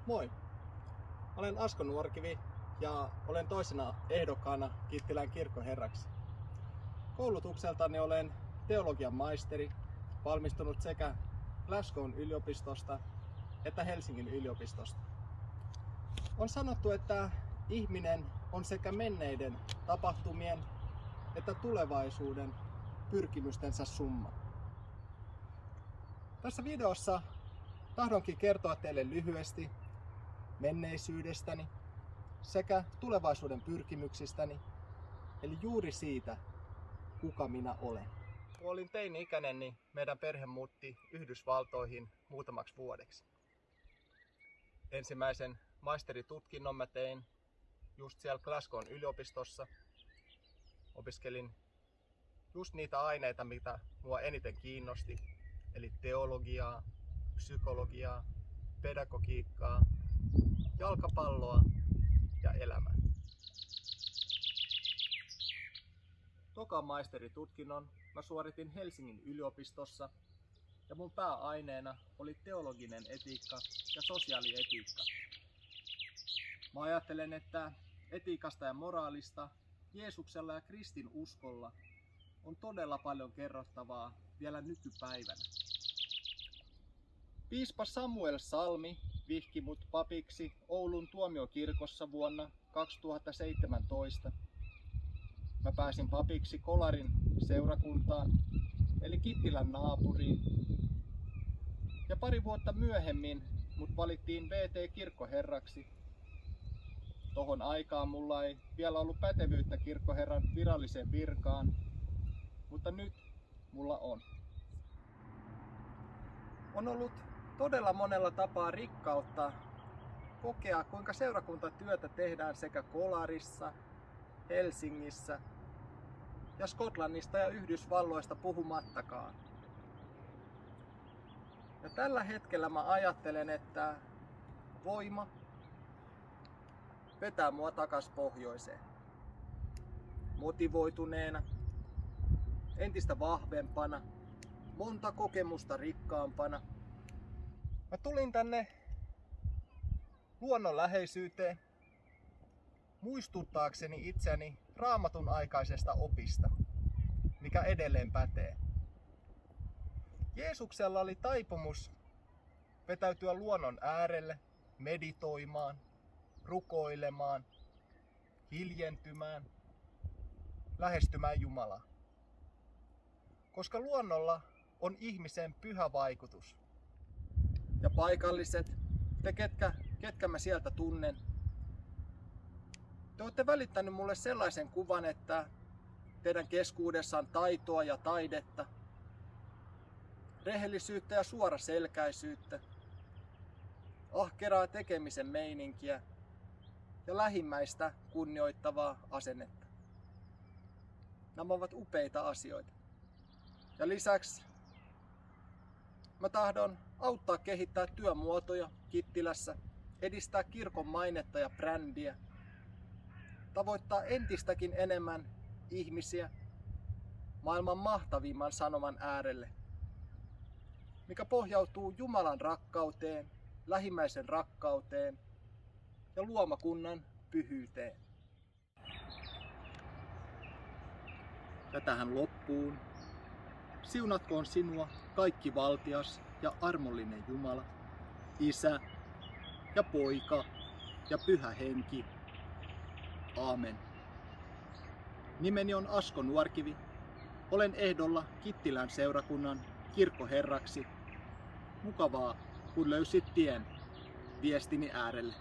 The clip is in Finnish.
Moi! Olen Asko Nuorkivi ja olen toisena ehdokkaana Kittilän kirkkoherraksi. Koulutukseltani olen teologian maisteri, valmistunut sekä Glasgow'n yliopistosta että Helsingin yliopistosta. On sanottu, että ihminen on sekä menneiden tapahtumien että tulevaisuuden pyrkimystensä summa. Tässä videossa tahdonkin kertoa teille lyhyesti menneisyydestäni sekä tulevaisuuden pyrkimyksistäni, eli juuri siitä, kuka minä olen. Kun olin teini-ikäinen, niin meidän perhe muutti Yhdysvaltoihin muutamaksi vuodeksi. Ensimmäisen maisteritutkinnon mä tein just siellä Glasgow'n yliopistossa. Opiskelin just niitä aineita, mitä mua eniten kiinnosti, eli teologiaa, psykologiaa, pedagogiikkaa, jalkapalloa ja elämää. Tokan maisteritutkinnon mä suoritin Helsingin yliopistossa ja mun pääaineena oli teologinen etiikka ja sosiaalietiikka. Mä ajattelen, että etiikasta ja moraalista, Jeesuksella ja kristinuskolla on todella paljon kerrottavaa vielä nykypäivänä. Piispa Samuel Salmi vihki mut papiksi Oulun tuomiokirkossa vuonna 2017. Mä pääsin papiksi Kolarin seurakuntaan, eli Kittilän naapuriin. Ja pari vuotta myöhemmin mut valittiin VT-kirkkoherraksi. Tohon aikaan mulla ei vielä ollut pätevyyttä kirkkoherran viralliseen virkaan, mutta nyt mulla on. On ollut todella monella tapaa rikkautta kokea, kuinka seurakuntatyötä tehdään sekä Kolarissa, Helsingissä ja Skotlannista ja Yhdysvalloista puhumattakaan. Ja tällä hetkellä mä ajattelen, että voima vetää mua takas pohjoiseen. Motivoituneena, entistä vahvempana, monta kokemusta rikkaampana. Mä tulin tänne luonnon läheisyyteen muistuttaakseni itseni Raamatun aikaisesta opista, mikä edelleen pätee. Jeesuksella oli taipumus vetäytyä luonnon äärelle, meditoimaan, rukoilemaan, hiljentymään, lähestymään Jumalaa. Koska luonnolla on ihmisen pyhä vaikutus. Ja paikalliset, te ketkä mä sieltä tunnen, te olette välittänyt mulle sellaisen kuvan, että teidän keskuudessa on taitoa ja taidetta, rehellisyyttä ja suoraselkäisyyttä, ahkeraa tekemisen meininkiä ja lähimmäistä kunnioittavaa asennetta. Nämä ovat upeita asioita. Ja lisäksi mä tahdon auttaa kehittää työmuotoja Kittilässä, edistää kirkon mainetta ja brändiä, tavoittaa entistäkin enemmän ihmisiä maailman mahtavimman sanoman äärelle, mikä pohjautuu Jumalan rakkauteen, lähimmäisen rakkauteen ja luomakunnan pyhyyteen. Ja tähän loppuun siunatkoon sinua kaikki valtias ja armollinen Jumala, Isä ja Poika ja Pyhä Henki. Aamen. Nimeni on Asko Nuorkivi. Olen ehdolla Kittilän seurakunnan kirkkoherraksi. Mukavaa, kun löysit tien viestini äärelle.